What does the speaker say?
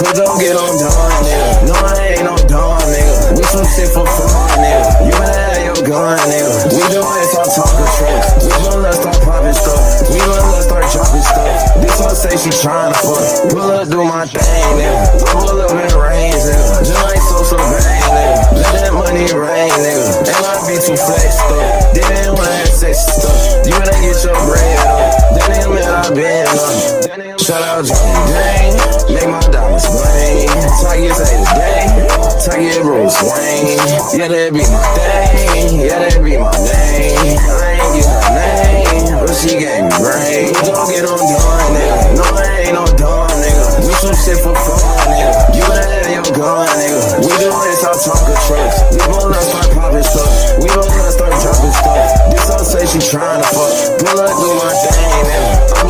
Cause don't get on done, nigga. No, I ain't no dumb, nigga. We some shit for fun, nigga. You better have your gun, nigga. We doing it, start talking trucks. We gonna start popping stuff. We gonna start dropping stuff. This one say she tryna fuck. Pull up, do my thing, nigga. Pull up in rain, nigga. Just like so bang, nigga. Let that money rain, nigga. Ain't gotta be too flexed up. They didn't wanna have sex stuff. You better get your bread up. That nigga man, I been up. Shout out Johnny Dang. Make my diamonds bling. Target say today. Target Bruce Wayne. Yeah, that be my thing. Yeah, that be my name. I ain't get her name, but she gave me brain. Don't get on done, nigga. No, I ain't no dumb, nigga. We some shit for fun, nigga. You better have your gun, nigga. We doing it, start talking trucks. We gonna start popping stuff. We gonna start dropping stuff. This all say she tryna fuck. Pull up, do my thing, nigga.